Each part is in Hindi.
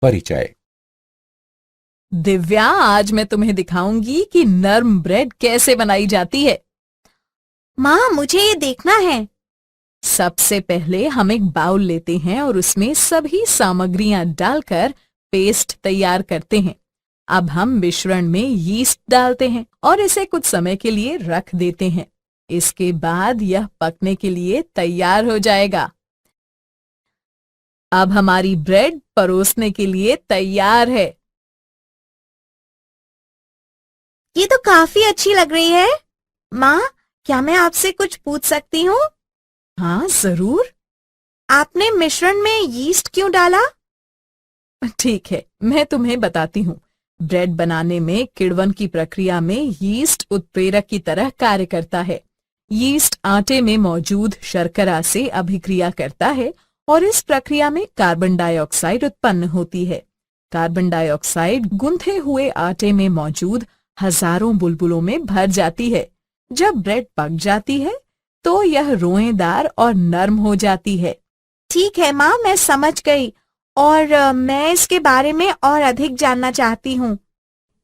परिचय। दिव्या, आज मैं तुम्हें दिखाऊंगी कि नर्म ब्रेड कैसे बनाई जाती है। माँ, मुझे ये देखना है। सबसे पहले हम एक बाउल लेते हैं और उसमें सभी सामग्रियां डालकर पेस्ट तैयार करते हैं। अब हम मिश्रण में यीस्ट डालते हैं और इसे कुछ समय के लिए रख देते हैं। इसके बाद यह पकने के लिए तैयार हो जाएगा। अब हमारी ब्रेड परोसने के लिए तैयार है। ये तो काफी अच्छी लग रही है। माँ, क्या मैं आपसे कुछ पूछ सकती हूँ? हाँ, जरूर। आपने मिश्रण में यीस्ट क्यों डाला? ठीक है, मैं तुम्हें बताती हूँ। ब्रेड बनाने में किण्वन की प्रक्रिया में यीस्ट उत्प्रेरक की तरह कार्य करता है। यीस्ट आटे में मौजूद शर्करा से अभिक्रिया करता है और इस प्रक्रिया में कार्बन डाइऑक्साइड उत्पन्न होती है। कार्बन डाइऑक्साइड गूंथे हुए आटे में मौजूद हजारों बुलबुलों में भर जाती है। जब ब्रेड पक जाती है तो यह रोएदार और नर्म हो जाती है। ठीक है माँ, मैं समझ गई और मैं इसके बारे में और अधिक जानना चाहती हूँ।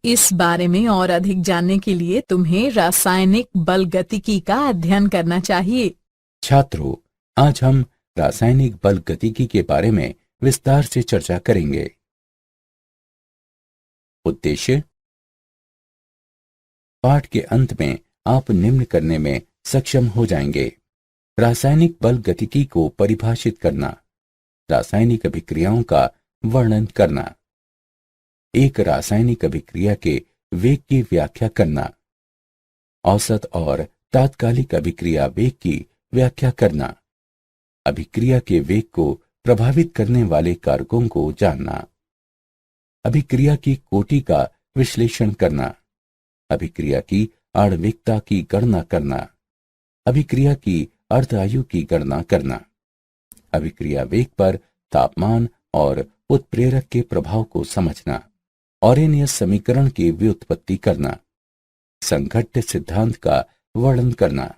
इस बारे में और अधिक जानने के लिए तुम्हें रासायनिक बलगतिकी का अध्ययन करना चाहिए। छात्रों, आज हम रासायनिक बलगतिकी के बारे में विस्तार से चर्चा करेंगे। उद्देश्य: पाठ के अंत में आप निम्न करने में सक्षम हो जाएंगे। रासायनिक बलगतिकी को परिभाषित करना, रासायनिक अभिक्रियाओं का वर्णन करना, एक रासायनिक अभिक्रिया के वेग की व्याख्या करना, औसत और तात्कालिक अभिक्रिया वेग की व्याख्या करना, अभिक्रिया के वेग को प्रभावित करने वाले कारकों को जानना, अभिक्रिया की कोटि का विश्लेषण करना, अभिक्रिया की आणविकता की गणना करना, अभिक्रिया की अर्ध आयु की गणना करना, अभिक्रिया वेग पर तापमान और उत्प्रेरक के प्रभाव को समझना, ऑरेनियस समीकरण की व्युत्पत्ति करना, संघट्ट सिद्धांत का वर्णन करना।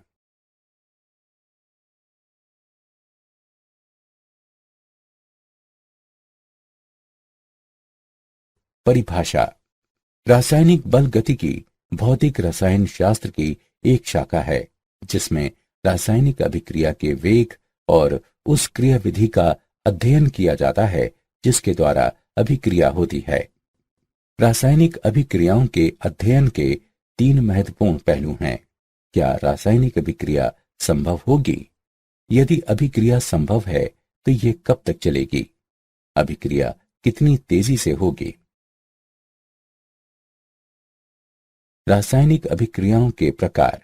परिभाषा: रासायनिक बलगतिकी भौतिक रसायन शास्त्र की एक शाखा है जिसमें रासायनिक अभिक्रिया के वेग और उस क्रियाविधि का अध्ययन किया जाता है जिसके द्वारा अभिक्रिया होती है। रासायनिक अभिक्रियाओं के अध्ययन के 3 महत्वपूर्ण पहलू हैं। क्या रासायनिक अभिक्रिया संभव होगी? यदि अभिक्रिया संभव है तो ये कब तक चलेगी? अभिक्रिया कितनी तेजी से होगी? रासायनिक अभिक्रियाओं के प्रकार: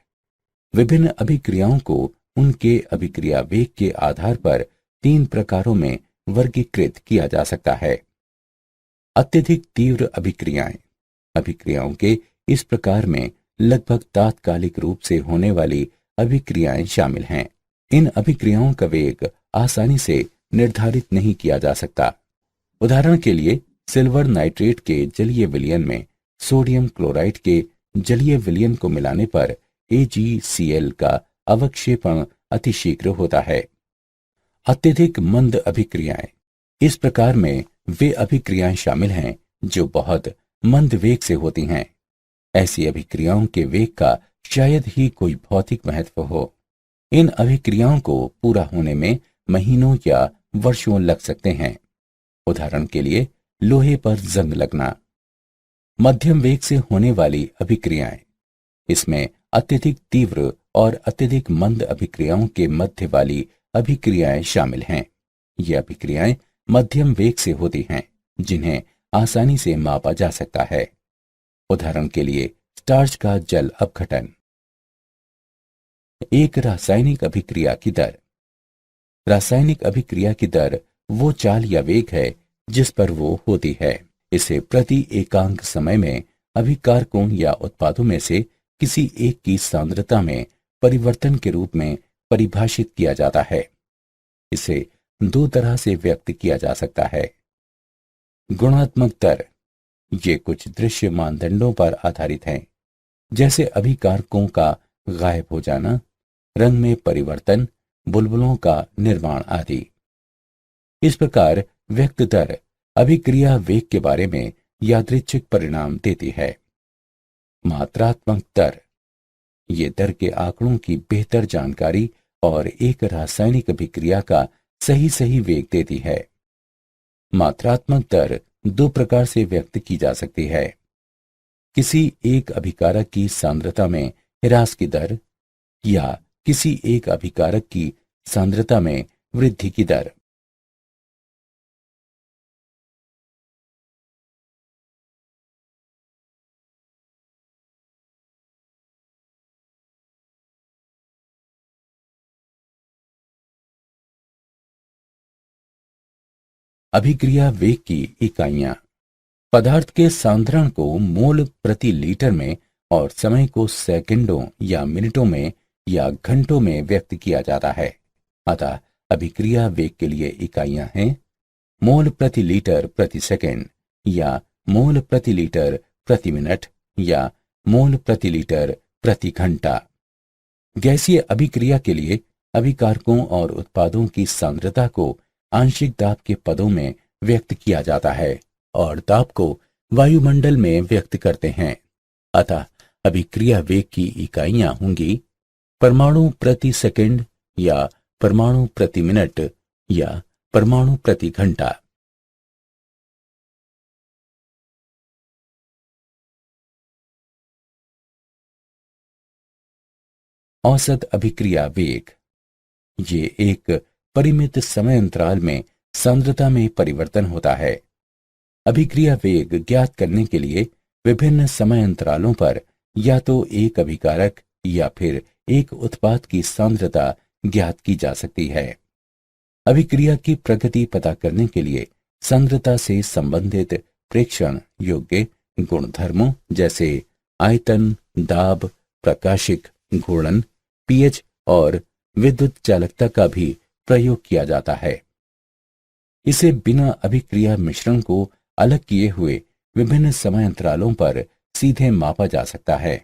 विभिन्न अभिक्रियाओं को उनके अभिक्रिया वेग के आधार पर 3 प्रकारों में वर्गीकृत किया जा सकता है। अत्यधिक तीव्र अभिक्रियाएं: अभिक्रियाओं के इस प्रकार में लगभग तात्कालिक रूप से होने वाली अभिक्रियाएं शामिल हैं। इन अभिक्रियाओं का वेग आसानी से निर्धारित नहीं किया जा सकता। उदाहरण के लिए, सिल्वर नाइट्रेट के जलीय विलयन में सोडियम क्लोराइड के जलीय विलयन को मिलाने पर AgCl का अवक्षेपण अतिशीघ्र होता है। अत्यधिक मंद अभिक्रियाएं: इस प्रकार में वे अभिक्रियाएं शामिल हैं जो बहुत मंद वेग से होती हैं। ऐसी अभिक्रियाओं के वेग का शायद ही कोई भौतिक महत्व हो। इन अभिक्रियाओं को पूरा होने में महीनों या वर्षों लग सकते हैं। उदाहरण के लिए, लोहे पर जंग लगना। मध्यम वेग से होने वाली अभिक्रियाएं: इसमें अत्यधिक तीव्र और अत्यधिक मंद अभिक्रियाओं के मध्य वाली अभिक्रियाएं शामिल हैं। ये अभिक्रियाएं मध्यम वेग से होती हैं जिन्हें आसानी से मापा जा सकता है। उदाहरण के लिए, स्टार्च का जल अपघटन। एक रासायनिक अभिक्रिया की दर: रासायनिक अभिक्रिया की दर वो चाल या वेग है जिस पर वो होती है। इसे प्रति एकांक समय में अभिकारकों या उत्पादों में से किसी एक की सांद्रता में परिवर्तन के रूप में परिभाषित किया जाता है। इसे 2 तरह से व्यक्त किया जा सकता है। गुणात्मक दर: ये कुछ दृश्य मानदंडों पर आधारित हैं, जैसे अभिकारकों का गायब हो जाना, रंग में परिवर्तन, बुलबुलों का निर्माण आदि। इस प्रकार व्यक्त दर अभिक्रिया वेग के बारे में यादृच्छिक परिणाम देती है। मात्रात्मक दर, ये दर के आंकड़ों की बेहतर जानकारी और एक रासायनिक अभिक्रिया का सही वेग देती है। मात्रात्मक दर दो प्रकार से व्यक्त की जा सकती है। किसी एक अभिकारक की सांद्रता में ह्रास की दर या किसी एक अभिकारक की सांद्रता में वृद्धि की दर। अभिक्रिया वेग की इकाइयां, पदार्थ के सांद्रण को मोल प्रति लीटर में और समय को सेकंडों या मिनटों में या घंटों में व्यक्त किया जाता है। अतः अभिक्रिया वेग के लिए इकाइयां हैं मोल प्रति लीटर प्रति सेकंड या मोल प्रति लीटर प्रति मिनट या मोल प्रति लीटर प्रति घंटा। गैसीय अभिक्रिया के लिए अभिकारकों और उत्पादों की सांद्रता को आंशिक दाब के पदों में व्यक्त किया जाता है और दाब को वायुमंडल में व्यक्त करते हैं। अतः अभिक्रिया वेग की इकाइयां होंगी परमाणु प्रति सेकंड या परमाणु प्रति मिनट या परमाणु प्रति घंटा। औसत अभिक्रिया वेग, ये एक परिमित समय अंतराल में सांद्रता में परिवर्तन होता है। अभिक्रिया वेग ज्ञात करने के लिए विभिन्न समय अंतरालों पर या तो एक अभिकारक या फिर एक उत्पाद की सांद्रता ज्ञात की जा सकती है। अभिक्रिया की प्रगति पता करने के लिए सांद्रता से संबंधित प्रेक्षण योग्य गुणधर्मों जैसे आयतन, दाब, प्रकाशिक घूर्णन, पीएच और विद्युत चालकता का भी प्रयोग किया जाता है। इसे बिना अभिक्रिया मिश्रण को अलग किए हुए विभिन्न समय अंतरालों पर सीधे मापा जा सकता है।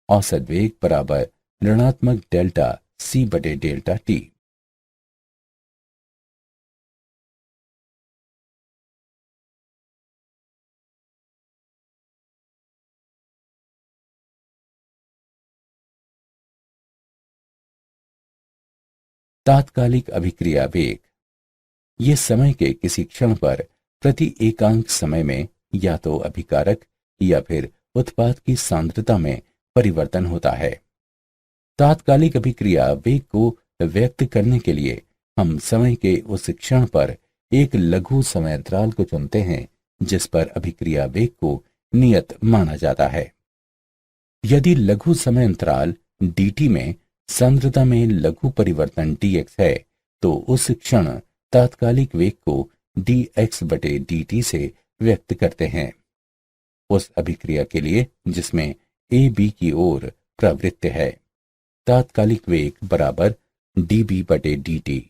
औसत वेग बराबर ऋणात्मक डेल्टा C बटे डेल्टा T। तात्कालिक अभिक्रिया वेग, ये समय के किसी क्षण पर प्रति एकांक समय में या तो अभिकारक या फिर उत्पाद की सांद्रता में परिवर्तन होता है। तात्कालिक अभिक्रिया वेग को व्यक्त करने के लिए हम समय के उस क्षण पर एक लघु समय अंतराल को चुनते हैं जिस पर अभिक्रिया वेग को नियत माना जाता है। यदि लघु समय अंतराल dt में सांद्रता में लघु परिवर्तन dx है तो उस क्षण तात्कालिक वेग को dx बटे dt से व्यक्त करते हैं। उस अभिक्रिया के लिए जिसमें a b की ओर प्रवृत्त है, तात्कालिक वेग बराबर db बटे dt।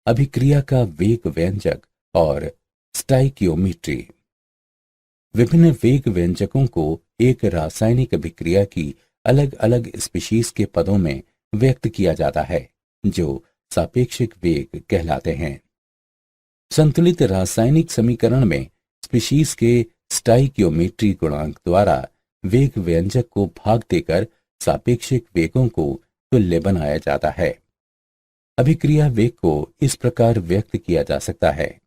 अभिक्रिया का वेग व्यंजक और स्टाइकियोमीट्री, विभिन्न वेग व्यंजकों को एक रासायनिक अभिक्रिया की अलग अलग स्पीशीज के पदों में व्यक्त किया जाता है जो सापेक्षिक वेग कहलाते हैं। संतुलित रासायनिक समीकरण में स्पीशीज के स्टाइकियोमेट्री गुणांक द्वारा वेग व्यंजक को भाग देकर सापेक्षिक वेगों को तुल्य बनाया जाता है। अभिक्रिया वेग को इस प्रकार व्यक्त किया जा सकता है।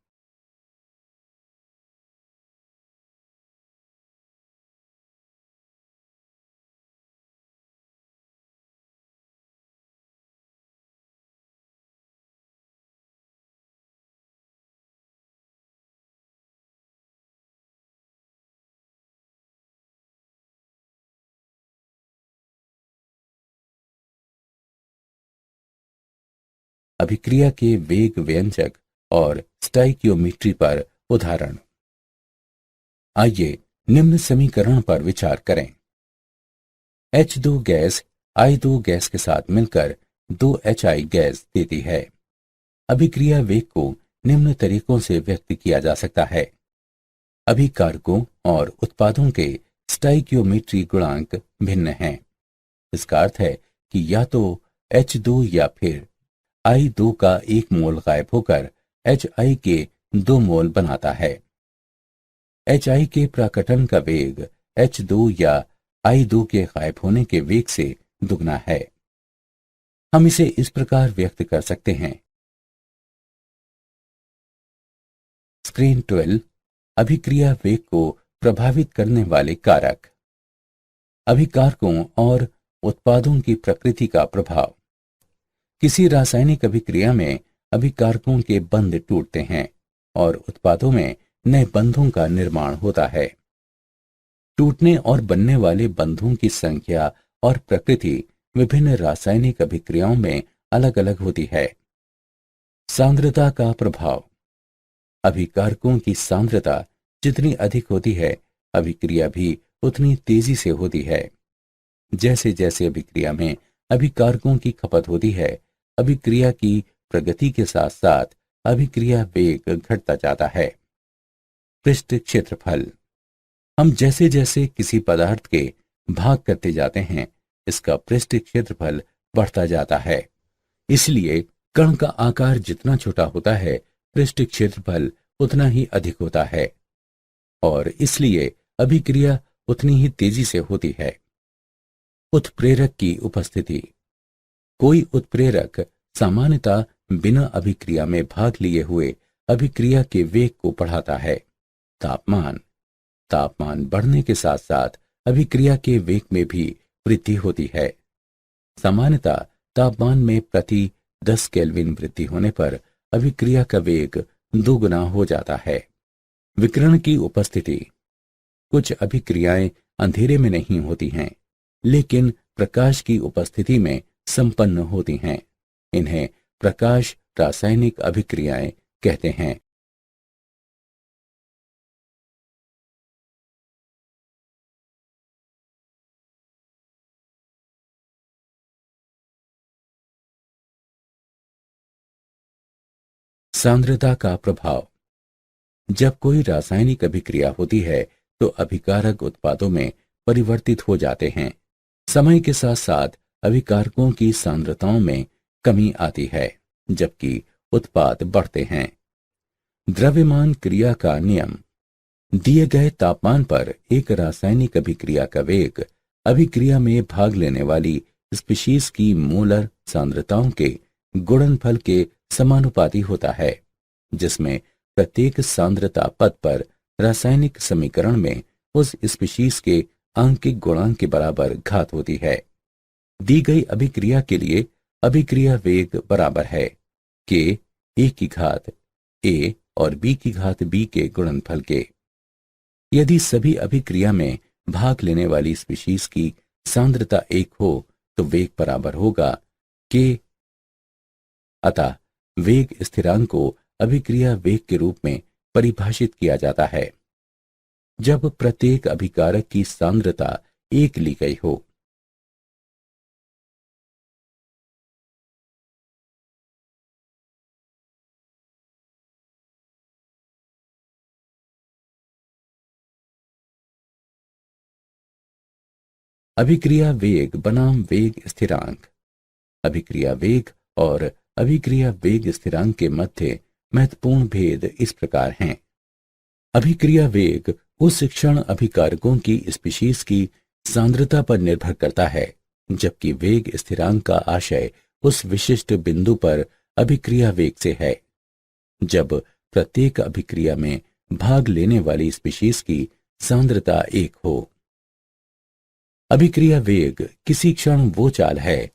अभिक्रिया के वेग व्यंजक और स्टाइकियोमेट्री पर उदाहरण। आइए निम्न समीकरण पर विचार करें। H2 गैस I2 गैस के साथ मिलकर 2HI गैस देती है। अभिक्रिया वेग को निम्न तरीकों से व्यक्त किया जा सकता है। अभिकारकों और उत्पादों के स्टाइकियोमेट्री गुणांक भिन्न हैं। इसका अर्थ है कि या तो H2 या फिर I2 का एक मोल गायब होकर HI के 2 मोल बनाता है। HI के प्रकटन का वेग H2 या I2 के गायब होने के वेग से दुगना है। हम इसे इस प्रकार व्यक्त कर सकते हैं। स्क्रीन 12 अभिक्रिया वेग को प्रभावित करने वाले कारक। अभिकारकों और उत्पादों की प्रकृति का प्रभाव। किसी रासायनिक अभिक्रिया में अभिकारकों के बंध टूटते हैं और उत्पादों में नए बंधों का निर्माण होता है। टूटने और बनने वाले बंधों की संख्या और प्रकृति विभिन्न रासायनिक अभिक्रियाओं में अलग अलग होती है। सांद्रता का प्रभाव। अभिकारकों की सांद्रता जितनी अधिक होती है, अभिक्रिया भी उतनी तेजी से होती है। जैसे जैसे अभिक्रिया में अभिकारकों की खपत होती है, अभिक्रिया की प्रगति के साथ साथ अभिक्रिया वेग घटता जाता है। पृष्ठ क्षेत्रफल। हम जैसे जैसे किसी पदार्थ के भाग करते जाते हैं, इसका पृष्ठ क्षेत्रफल बढ़ता जाता है। इसलिए कण का आकार जितना छोटा होता है, पृष्ठ क्षेत्रफल उतना ही अधिक होता है और इसलिए अभिक्रिया उतनी ही तेजी से होती है। उत्प्रेरक की उपस्थिति। कोई उत्प्रेरक सामान्यतः बिना अभिक्रिया में भाग लिए हुए अभिक्रिया के वेग को बढ़ाता है। तापमान। तापमान बढ़ने के साथ साथ अभिक्रिया के वेग में भी वृद्धि होती है। सामान्यतः तापमान में प्रति 10 केल्विन वृद्धि होने पर अभिक्रिया का वेग दोगुना हो जाता है। विकिरण की उपस्थिति। कुछ अभिक्रियाएं अंधेरे में नहीं होती हैं, लेकिन प्रकाश की उपस्थिति में संपन्न होती हैं। इन्हें प्रकाश रासायनिक अभिक्रियाएं कहते हैं। सांद्रता का प्रभाव। जब कोई रासायनिक अभिक्रिया होती है तो अभिकारक उत्पादों में परिवर्तित हो जाते हैं। समय के साथ साथ अभिकारकों की सांद्रताओं में कमी आती है, जबकि उत्पाद बढ़ते हैं। द्रव्यमान क्रिया का नियम। दिए गए तापमान पर एक रासायनिक अभिक्रिया का वेग अभिक्रिया में भाग लेने वाली स्पीशीज की मोलर सांद्रताओं के गुणनफल के समानुपाती होता है, जिसमें प्रत्येक सांद्रता पद पर रासायनिक समीकरण में उस स्पीशीज के आंकिक गुणांक के बराबर घात होती है। दी गई अभिक्रिया के लिए अभिक्रिया वेग बराबर है के ए की घात ए और बी की घात बी के गुणनफल के। यदि सभी अभिक्रिया में भाग लेने वाली स्पीशीज की सांद्रता 1 हो तो वेग बराबर होगा के। अतः वेग स्थिरांक को अभिक्रिया वेग के रूप में परिभाषित किया जाता है जब प्रत्येक अभिकारक की सांद्रता 1 ली गई हो। अभिक्रिया वेग बनाम वेग स्थिरांक। अभिक्रिया वेग और अभिक्रिया वेग स्थिरांक के मध्य महत्वपूर्ण भेद इस प्रकार हैं। अभिक्रिया वेग उस क्षण अभिकारकों की स्पीशीज की सांद्रता पर निर्भर करता है, जबकि वेग स्थिरांक का आशय उस विशिष्ट बिंदु पर अभिक्रिया वेग से है जब प्रत्येक अभिक्रिया में भाग लेने वाली स्पीशीज की सांद्रता 1 हो। अभिक्रिया वेग किसी क्षण वो चाल है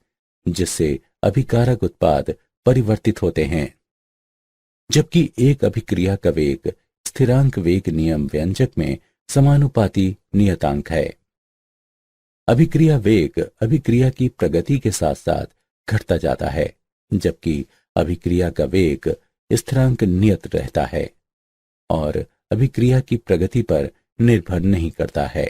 जिससे अभिकारक उत्पाद परिवर्तित होते हैं, जबकि एक अभिक्रिया का वेग स्थिरांक वेग नियम व्यंजक में समानुपाती नियतांक है। अभिक्रिया वेग अभिक्रिया की प्रगति के साथ साथ घटता जाता है, जबकि अभिक्रिया का वेग स्थिरांक नियत रहता है और अभिक्रिया की प्रगति पर निर्भर नहीं करता है।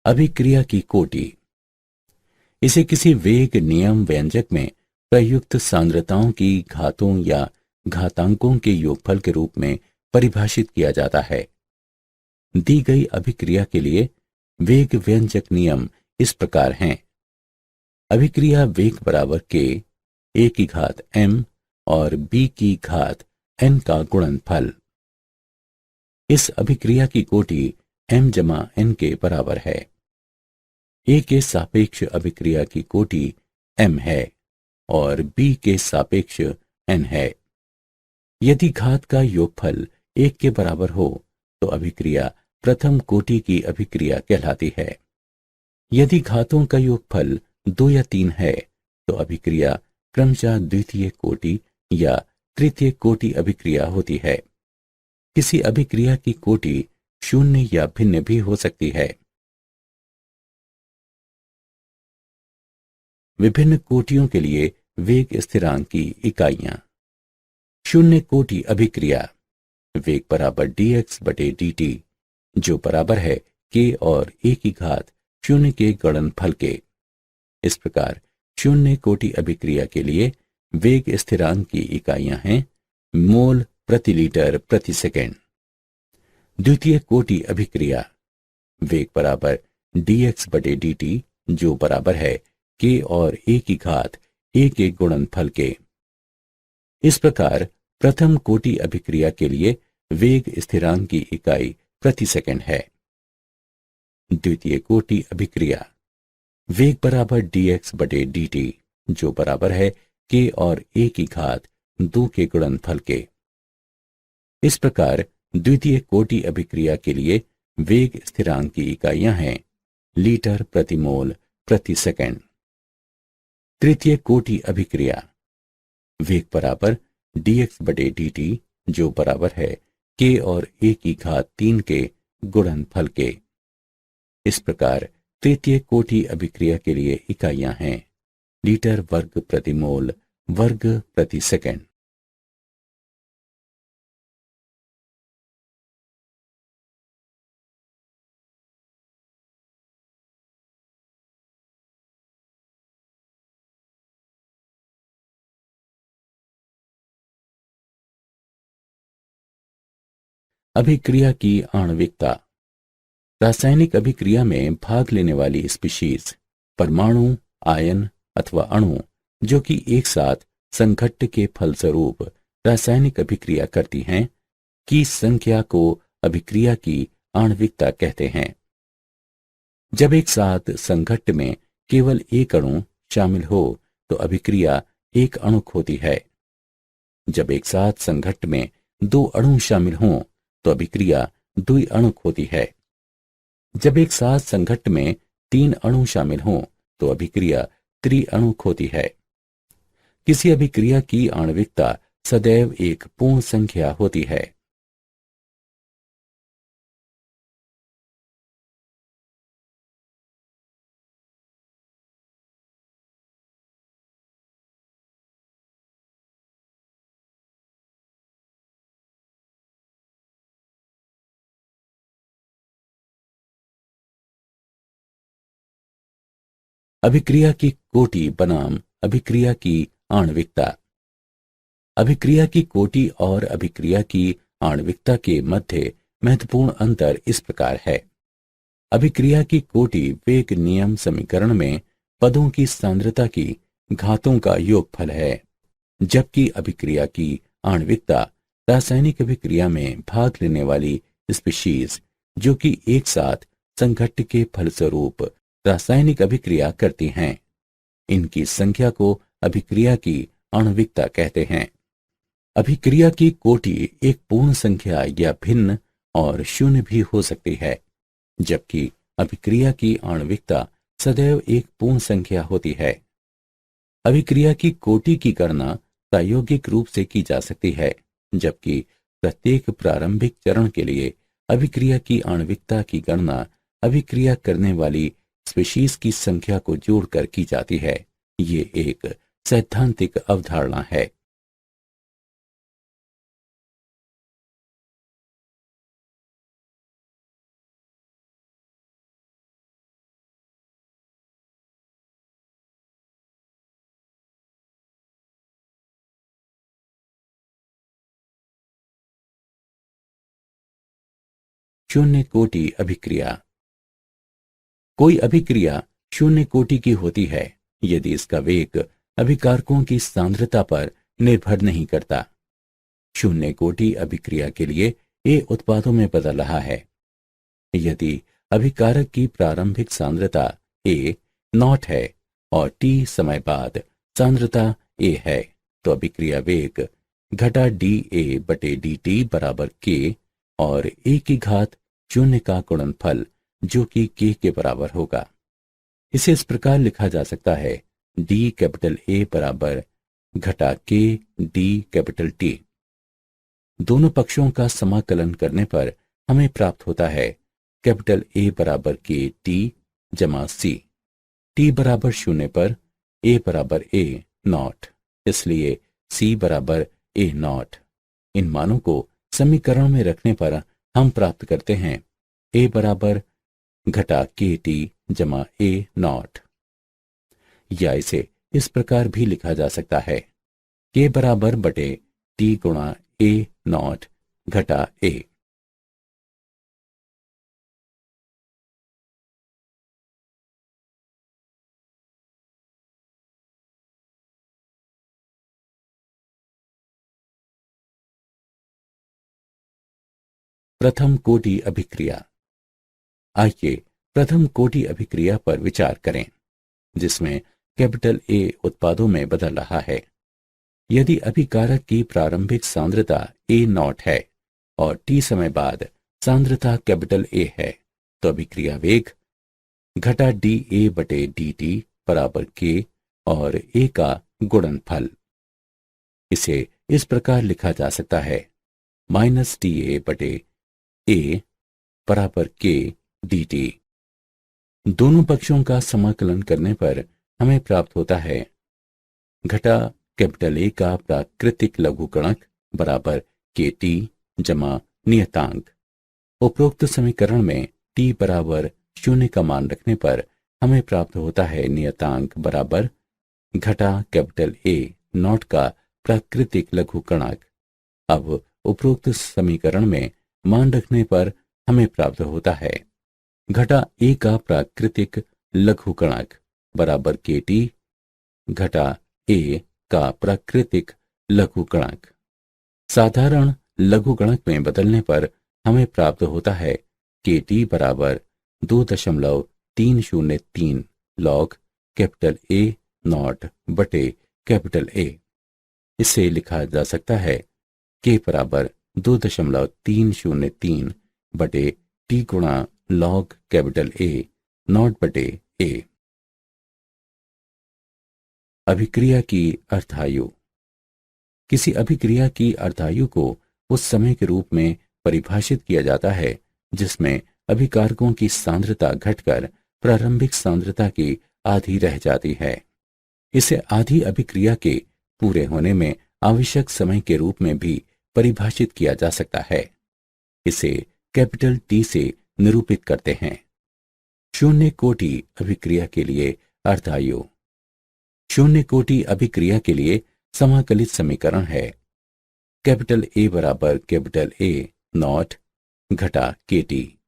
अभिक्रिया की कोटि। इसे किसी वेग नियम व्यंजक में प्रयुक्त सांद्रताओं की घातों या घातांकों के योगफल के रूप में परिभाषित किया जाता है। दी गई अभिक्रिया के लिए वेग व्यंजक नियम इस प्रकार हैं। अभिक्रिया वेग बराबर के ए की घात m और b की घात n का गुणनफल। इस अभिक्रिया की कोटि m जमा n के बराबर है। a के सापेक्ष अभिक्रिया की कोटि m है और b के सापेक्ष n है। यदि घात का योगफल 1 के बराबर हो तो अभिक्रिया प्रथम कोटि की अभिक्रिया कहलाती है। यदि घातों का योगफल 2 या 3 है तो अभिक्रिया क्रमशः द्वितीय कोटि या तृतीय कोटि अभिक्रिया होती है। किसी अभिक्रिया की कोटि शून्य या भिन्न भी हो सकती है। विभिन्न कोटियों के लिए वेग स्थिरांक की इकाइयां। शून्य कोटि अभिक्रिया वेग बराबर dx बटे dt, जो बराबर है k और a की घात शून्य के गुणनफल के। इस प्रकार शून्य कोटि अभिक्रिया के लिए वेग स्थिरांक की इकाइयां हैं मोल प्रति लीटर प्रति सेकंड। द्वितीय कोटि अभिक्रिया वेग बराबर dx बटे dt, जो बराबर है k और a की घात a के गुणनफल के। इस प्रकार प्रथम कोटि अभिक्रिया के लिए वेग स्थिरांक की इकाई प्रति सेकंड है। द्वितीय कोटि अभिक्रिया वेग बराबर dx बटे dt, जो बराबर है k और a की घात 2 के गुणनफल के। इस प्रकार द्वितीय कोटि अभिक्रिया के लिए वेग स्थिरांक की इकाइयां हैं लीटर प्रति मोल प्रति सेकंड। तृतीय कोटि अभिक्रिया वेग बराबर dx बटे dt, जो बराबर है k और a की घात 3 के गुणनफल के। इस प्रकार तृतीय कोटि अभिक्रिया के लिए इकाइयां हैं लीटर वर्ग प्रति मोल वर्ग प्रति सेकंड। अभिक्रिया की आणविकता। रासायनिक अभिक्रिया में भाग लेने वाली स्पीशीज, परमाणु, आयन अथवा अणु जो कि एक साथ संघट्ट के फलस्वरूप रासायनिक अभिक्रिया करती हैं, की संख्या को अभिक्रिया की आणविकता कहते हैं। जब एक साथ संघट्ट में केवल एक अणु शामिल हो तो अभिक्रिया एक अणुक होती है। जब एक साथ संघट्ट में 2 अणु शामिल हों तो अभिक्रिया द्विअणुक होती है। जब एक साथ संघट्ट में 3 अणु शामिल हों तो अभिक्रिया त्रिअणुक होती है। किसी अभिक्रिया की आणविकता सदैव एक पूर्ण संख्या होती है। अभिक्रिया की कोटि बनाम अभिक्रिया की आणविकता। अभिक्रिया की कोटि और अभिक्रिया की आणविकता के मध्य महत्वपूर्ण अंतर इस प्रकार है। अभिक्रिया की कोटि वेग नियम समीकरण में पदों की सांद्रता की घातों का योगफल है, जबकि अभिक्रिया की आणविकता रासायनिक अभिक्रिया में भाग लेने वाली स्पीशीज जो कि एक साथ संघट्ट के फलस्वरूप रासायनिक अभिक्रिया करती हैं, इनकी संख्या को अभिक्रिया की आणविकता कहते हैं। अभिक्रिया की कोटि एक पूर्ण संख्या या भिन्न और शून्य भी हो सकती है, जबकि अभिक्रिया की आणविकता सदैव एक पूर्ण संख्या होती है। अभिक्रिया की कोटि की गणना प्रायोगिक रूप से की जा सकती है, जबकि प्रत्येक प्रारंभिक चरण के लिए अभिक्रिया की आणविकता की गणना अभिक्रिया करने वाली स्पीशीज की संख्या को जोड़कर की जाती है। ये एक सैद्धांतिक अवधारणा है। शून्य कोटि अभिक्रिया। कोई अभिक्रिया शून्य कोटि की होती है यदि इसका वेग अभिकारकों की सांद्रता पर निर्भर नहीं करता। शून्य कोटि अभिक्रिया के लिए ए उत्पादों में बदल रहा है। यदि अभिकारक की प्रारंभिक सांद्रता ए नॉट है और टी समय बाद सांद्रता ए है तो अभिक्रिया वेग घटा डी ए बटे डी टी बराबर के और ए की घात शून्य का गुणनफल जो कि के बराबर होगा। इसे इस प्रकार लिखा जा सकता है डी कैपिटल ए बराबर घटा के डी कैपिटल टी। दोनों पक्षों का समाकलन करने पर हमें प्राप्त होता है कैपिटल ए बराबर के टी जमा सी। टी बराबर शून्य पर ए बराबर ए नॉट, इसलिए सी बराबर ए नॉट। इन मानों को समीकरण में रखने पर हम प्राप्त करते हैं ए बराबर घटा के टी जमा ए नॉट। या इसे इस प्रकार भी लिखा जा सकता है के बराबर बटे टी गुणा ए नॉट घटा ए। प्रथम कोटि अभिक्रिया। आइए प्रथम कोटि अभिक्रिया पर विचार करें जिसमें कैपिटल ए उत्पादों में बदल रहा है। यदि अभिकारक की प्रारंभिक सांद्रता ए नॉट है और टी समय बाद सांद्रता कैपिटल ए है तो अभिक्रिया वेग घटा डी ए बटे डी टी बराबर के और ए का गुणनफल। इसे इस प्रकार लिखा जा सकता है माइनस टी ए बटे ए बराबर के डी टी। दोनों पक्षों का समाकलन करने पर हमें प्राप्त होता है घटा कैपिटल ए का प्राकृतिक लघुगणक बराबर के टी जमा नियतांक। उपरोक्त समीकरण में टी बराबर शून्य का मान रखने पर हमें प्राप्त होता है नियतांक बराबर घटा कैपिटल ए नॉट का प्राकृतिक लघुगणक। अब उपरोक्त समीकरण में मान रखने पर हमें प्राप्त होता है घटा ए का प्राकृतिक लघुगणक बराबर के टी घटा ए का प्राकृतिक लघुगणक। साधारण लघुगणक में बदलने पर हमें प्राप्त होता है के टी बराबर 2.303 लॉग कैपिटल ए नॉट बटे कैपिटल ए। इसे लिखा जा सकता है के बराबर 2.303 बटे टी गुणा लॉग कैपिटल ए नॉट बटे ए। अभिक्रिया की अर्धायु। किसी अभिक्रिया की अर्धायु को उस समय के रूप में परिभाषित किया जाता है जिसमें अभिकारकों की सांद्रता घटकर प्रारंभिक सांद्रता की आधी रह जाती है। इसे आधी अभिक्रिया के पूरे होने में आवश्यक समय के रूप में भी परिभाषित किया जा सकता है। इसे कैपिटल टी से निरूपित करते हैं। शून्य कोटि अभिक्रिया के लिए अर्धायु। शून्य कोटि अभिक्रिया के लिए समाकलित समीकरण है कैपिटल ए बराबर कैपिटल ए नॉट घटा के टी।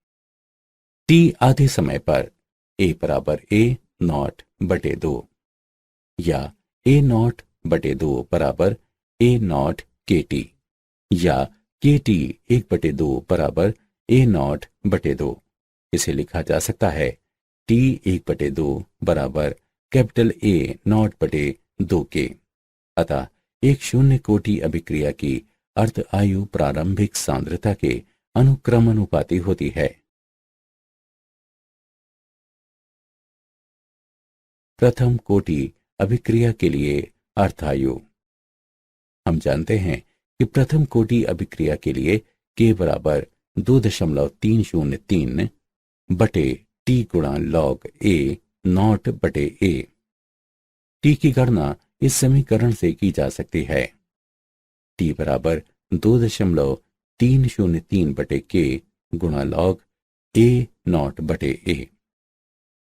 टी आधे समय पर ए बराबर ए नॉट बटे 2 या ए नॉट बटे 2 बराबर ए नॉट के टी या के टी 1/2 बराबर ए नॉट बटे 2। इसे लिखा जा सकता है टी 1/2 बराबर कैपिटल ए नॉट बटे 2 के। अतः एक शून्य कोटि अभिक्रिया की अर्ध आयु प्रारंभिक सांद्रता के अनुक्रमानुपाती होती है। प्रथम कोटि अभिक्रिया के लिए अर्धायु। हम जानते हैं कि प्रथम कोटि अभिक्रिया के लिए के बराबर 2.303 बटे टी गुणा लॉग ए नॉट बटे ए। टी की गणना इस समीकरण से की जा सकती है टी बराबर 2.303 बटे के गुणा लॉग ए नॉट बटे ए।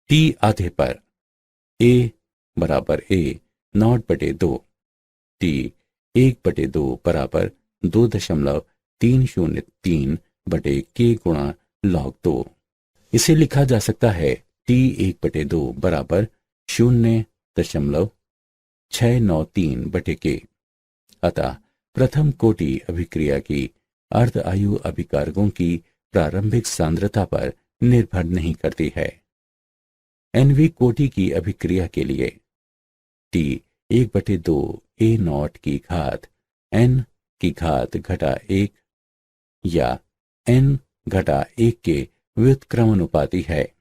टी आधे पर ए बराबर ए नॉट बटे 2। टी 1/2 बराबर 2.303 बटे के गुणा log 2। इसे लिखा जा सकता है T1/2 बराबर 0.693/K। अतः प्रथम कोटि अभिक्रिया की अर्ध आयु अभिकारकों की प्रारंभिक सांद्रता पर निर्भर नहीं करती है। NV कोटि की अभिक्रिया के लिए T1/2 A0 की घात N की घात घटा 1 या N घटा 1 के व्युत्क्रमानुपाती है।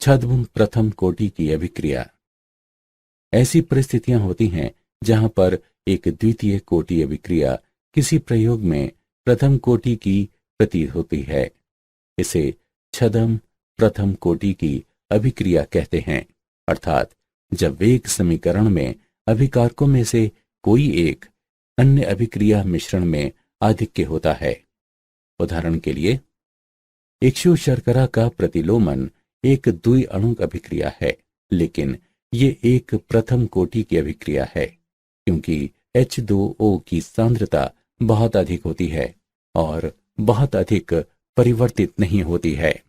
छद्म प्रथम कोटि की अभिक्रिया। ऐसी परिस्थितियां होती हैं जहां पर एक द्वितीय कोटि अभिक्रिया किसी प्रयोग में प्रथम कोटि की प्रतीत होती है। इसे छद्म प्रथम कोटि की अभिक्रिया कहते हैं, अर्थात जब वेग समीकरण में अभिकारकों में से कोई एक अन्य अभिक्रिया मिश्रण में आधिक्य होता है। उदाहरण के लिए, इक्षु शर्करा का प्रतिलोमन एक द्विअणुक अभिक्रिया है, लेकिन ये एक प्रथम कोटि की अभिक्रिया है क्योंकि H2O की सांद्रता बहुत अधिक होती है और बहुत अधिक परिवर्तित नहीं होती है।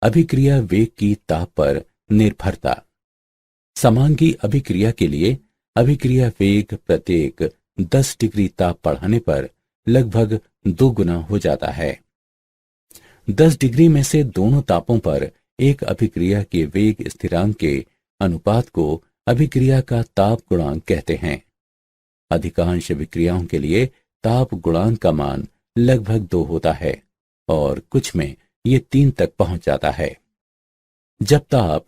अभिक्रिया वेग की ताप पर निर्भरता। समांगी अभिक्रिया के लिए अभिक्रिया वेग प्रत्येक 10 डिग्री ताप बढ़ाने पर लगभग 2 गुना हो जाता है। 10 डिग्री में से दोनों तापों पर एक अभिक्रिया के वेग स्थिरांक के अनुपात को अभिक्रिया का ताप गुणांक कहते हैं। अधिकांश अभिक्रियाओं के लिए ताप गुणांक का मान लगभग 2 होता है और कुछ में ये 3 तक पहुंच जाता है। जब ताप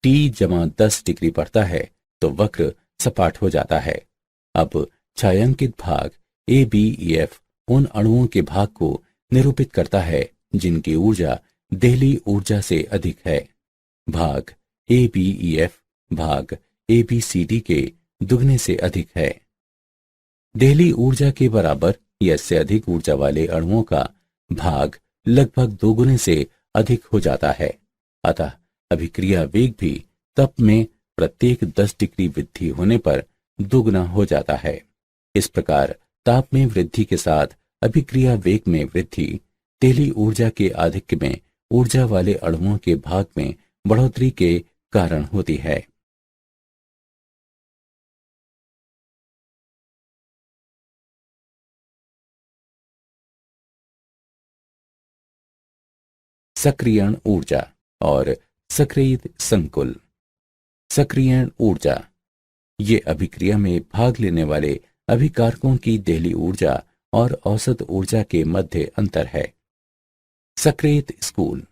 T-10 डिग्री बढ़ता है तो वक्र सपाट हो जाता है। अब छायांकित भाग ABEF उन अणुओं के भाग को निरूपित करता है जिनकी ऊर्जा देहली ऊर्जा से अधिक है। भाग ABEF भाग ABCD के दुगने से अधिक है। देहली ऊर्जा के बराबर या इससे अधिक ऊर्जा वाले अणुओं का भाग लगभग 2 गुने से अधिक हो जाता है। अतः अभिक्रिया वेग भी तप में प्रत्येक 10 डिग्री वृद्धि होने पर 2 गुना हो जाता है। इस प्रकार ताप में वृद्धि के साथ अभिक्रिया वेग में वृद्धि देहली ऊर्जा के आधिक्य में ऊर्जा वाले अणुओं के भाग में बढ़ोतरी के कारण होती है। सक्रियण ऊर्जा और सक्रियित संकुल। सक्रियण ऊर्जा ये अभिक्रिया में भाग लेने वाले अभिकारकों की देहली ऊर्जा और औसत ऊर्जा के मध्य अंतर है। सक्रियित स्कूल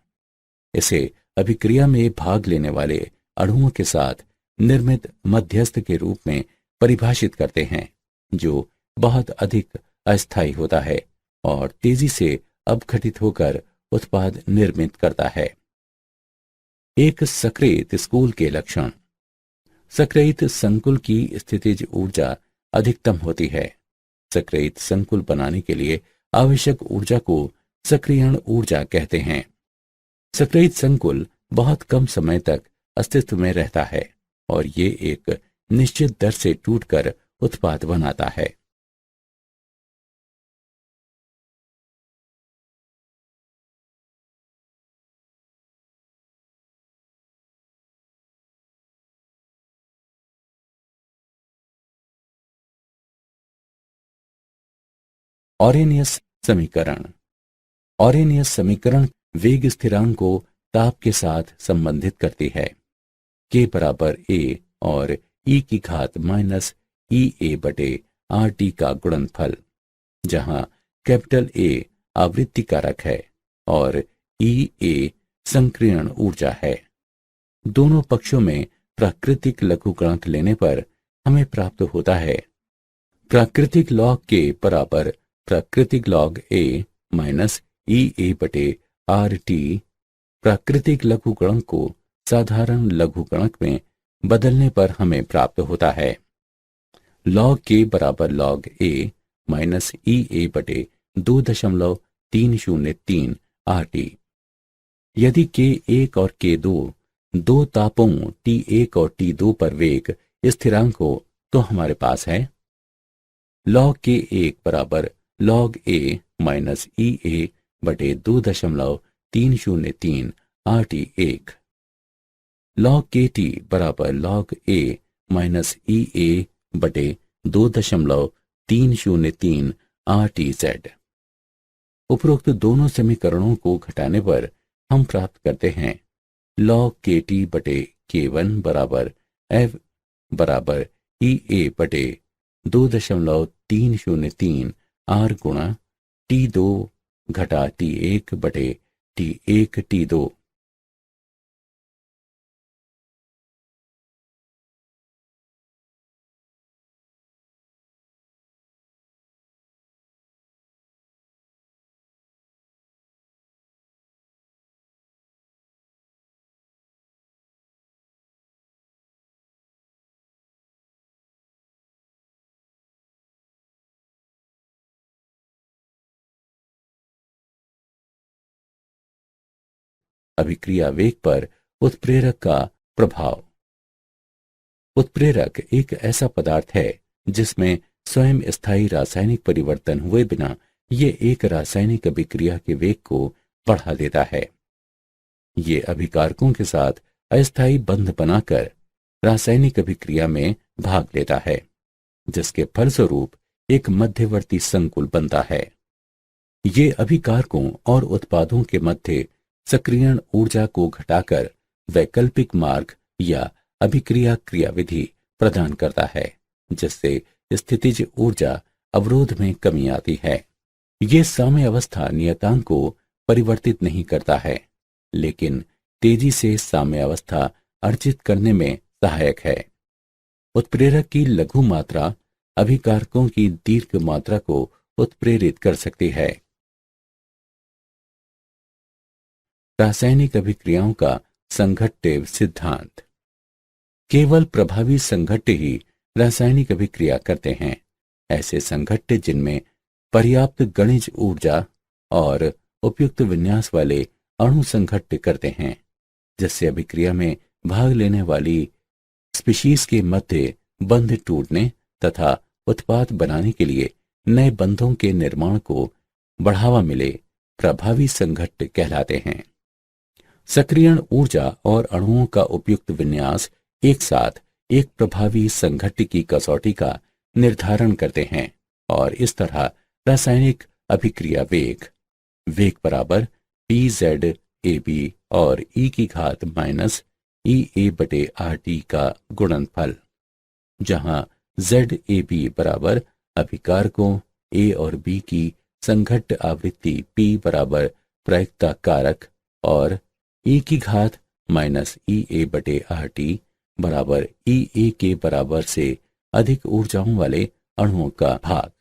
इसे अभिक्रिया में भाग लेने वाले अणुओं के साथ निर्मित मध्यस्थ के रूप में परिभाषित करते हैं, जो बहुत अधिक अस्थायी होता है और तेजी से अपघटित होकर उत्पाद निर्मित करता है। एक सक्रियित स्कूल के लक्षण। सक्रियित संकुल की स्थितिज ऊर्जा अधिकतम होती है। सक्रियित संकुल बनाने के लिए आवश्यक ऊर्जा को सक्रियण ऊर्जा कहते हैं। सक्रियित संकुल बहुत कम समय तक अस्तित्व में रहता है और ये एक निश्चित दर से टूटकर उत्पाद बनाता है। ऑरेनियस समीकरण। ऑरेनियस समीकरण वेग स्थिरांक को ताप के साथ संबंधित करती है। K बराबर A और E की घात माइनस EA बटे RT का गुणनफल, जहां कैपिटल A आवृत्ति कारक है और EA संक्रियण ऊर्जा है। दोनों पक्षों में प्राकृतिक लघुगणक लेने पर हमें प्राप्त होता है प्राकृतिक लॉग के बराबर प्राकृतिक लॉग ए माइनस ई ए बटे आर टी। प्राकृतिक लघुगणक को साधारण लघुगणक में बदलने पर हमें प्राप्त होता है लॉग के बराबर लॉग ए माइनस ई ए बटे 2.303 आर टी। यदि K1 और K2 दो तापों T1 और T2 पर वेग स्थिरांक हो तो हमारे पास है log K1 बराबर log A माइनस ई ए बटे 2.303 RT1, log KT बराबर log A माइनस ई ए बटे 2.303 RTZ। उपरोक्त दोनों समीकरणों को घटाने पर हम प्राप्त करते हैं log KT बटे K1 बराबर F बराबर ई ए बटे 2.303 R गुणा T2 घटा T1 बटे T1 T2। अभिक्रिया वेग पर उत्प्रेरक का प्रभाव। उत्प्रेरक एक ऐसा पदार्थ है जिसमें स्वयं स्थायी रासायनिक परिवर्तन हुए बिना ये एक रासायनिक अभिक्रिया के वेग को बढ़ा देता है। ये अभिकारकों के साथ अस्थायी बंध बनाकर रासायनिक अभिक्रिया में भाग लेता है, जिसके फलस्वरूप एक मध्यवर्ती संकुल बनता है। ये अभिकारकों और उत्पादों के मध्य सक्रियण ऊर्जा को घटाकर वैकल्पिक मार्ग या अभिक्रिया क्रियाविधि प्रदान करता है, जिससे स्थितिज ऊर्जा अवरोध में कमी आती है। ये साम्य अवस्था नियतांक को परिवर्तित नहीं करता है, लेकिन तेजी से साम्य अवस्था अर्जित करने में सहायक है। उत्प्रेरक की लघु मात्रा अभिकारकों की दीर्घ मात्रा को उत्प्रेरित कर सकती है। रासायनिक अभिक्रियाओं का संघट्य सिद्धांत। केवल प्रभावी संघट्य ही रासायनिक अभिक्रिया करते हैं। ऐसे संघट्य जिनमें पर्याप्त गणिज ऊर्जा और उपयुक्त विन्यास वाले अणु संघट्य करते हैं, जिससे अभिक्रिया में भाग लेने वाली स्पीशीज के मध्य बंध टूटने तथा उत्पाद बनाने के लिए नए बंधों के निर्माण को बढ़ावा मिले, प्रभावी संघट्य कहलाते हैं। सक्रियण ऊर्जा और अणुओं का उपयुक्त विन्यास एक साथ एक प्रभावी संघट्य की कसौटी का निर्धारण करते हैं और इस तरह रासायनिक अभिक्रिया वेग बराबर PZ AB और E की घात माइनस EA बटे RT का गुणनफल, जहां ZAB बराबर अभिकारकों A और B की संघट्य आवृत्ति P बराबर प्रायिकता कारक और E की घात माइनस EA बटे RT बराबर EA के बराबर से अधिक ऊर्जाओं वाले अणुओं का भाग।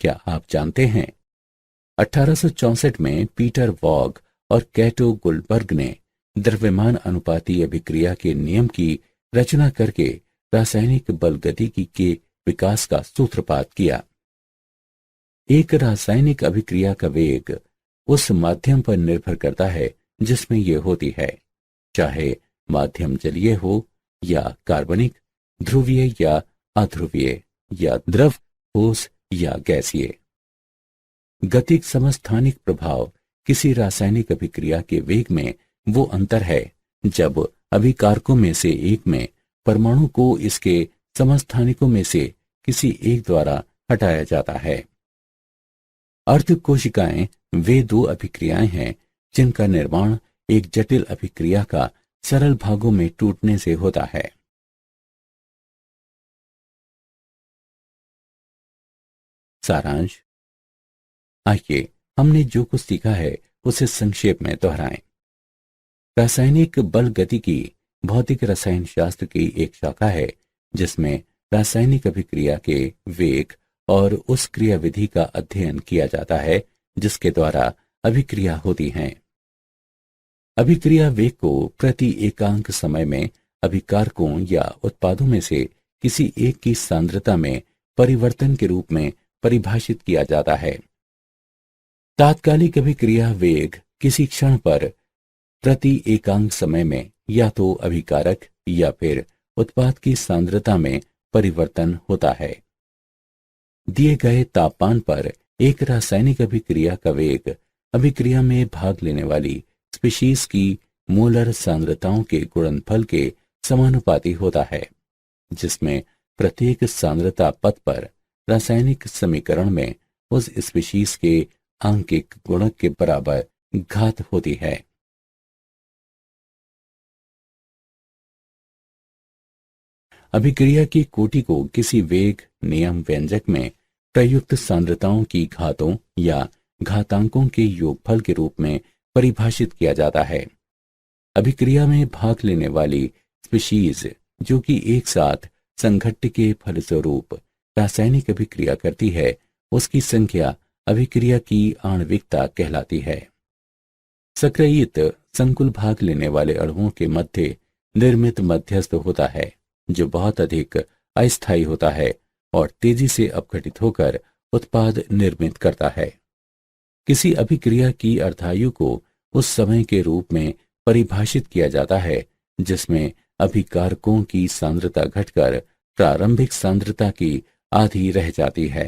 क्या आप जानते हैं 1864 में पीटर वॉग और कैटो गुलबर्ग ने द्रव्यमान अनुपाती अभिक्रिया के नियम की रचना करके रासायनिक बलगतिकी के विकास का सूत्रपात किया। एक रासायनिक अभिक्रिया का वेग उस माध्यम पर निर्भर करता है जिसमें यह होती है, चाहे माध्यम जलीय हो या कार्बनिक, ध्रुवीय या अध्रुवीय, या द्रव, ठोस या गैसीय। गतिक समस्थानिक प्रभाव किसी रासायनिक अभिक्रिया के वेग में वो अंतर है जब अभिकारकों में से एक में परमाणु को इसके समस्थानिकों में से किसी एक द्वारा हटाया जाता है। अर्धकोशिकाएं वे दो अभिक्रियाएं हैं जिनका निर्माण एक जटिल अभिक्रिया का सरल भागों में टूटने से होता है। सारांश। आइए हमने जो कुछ सीखा है उसे संक्षेप में दोहराएं। रासायनिक बल गतिकी भौतिक रसायन शास्त्र की एक शाखा है जिसमें रासायनिक अभिक्रिया के वेग और उस क्रियाविधि का अध्ययन किया जाता है जिसके द्वारा अभिक्रिया होती है। अभिक्रिया वेग को प्रति एकांक समय में अभिकारकों या उत्पादों में से किसी एक की सांद्रता में परिवर्तन के रूप में परिभाषित किया जाता है। तात्कालिक अभिक्रिया वेग किसी क्षण पर प्रति एकांक समय में या तो अभिकारक या फिर उत्पाद की सांद्रता में परिवर्तन होता है। दिए गए तापमान पर एक रासायनिक अभिक्रिया का वेग अभिक्रिया में भाग लेने वाली स्पीशीज की मोलर सांद्रताओं के गुणनफल के समानुपाती होता है, जिसमें प्रत्येक सांद्रता पद पर रासायनिक समीकरण में उस स्पीशीज के आंकिक गुणक के बराबर घात होती है। अभिक्रिया की कोटि को किसी वेग नियम व्यंजक में प्रयुक्त सांद्रताओं की घातों या घातांकों के योगफल के रूप में परिभाषित किया जाता है। अभिक्रिया में भाग लेने वाली स्पीशीज जो कि एक साथ संघट्ट के फलस्वरूप रासायनिक अभिक्रिया करती है, उसकी संख्या अभिक्रिया की आणविकता कहलाती है। सक्रियित संकुल भाग लेने वाले अणुओं के मध्य निर्मित मध्यस्थ होता है जो बहुत अधिक अस्थायी होता है और तेजी से अपघटित होकर उत्पाद निर्मित करता है। किसी अभिक्रिया की अर्धायु को उस समय के रूप में परिभाषित किया जाता है जिसमें अभिकारकों की सांद्रता घटकर प्रारंभिक सांद्रता की आधी रह जाती है।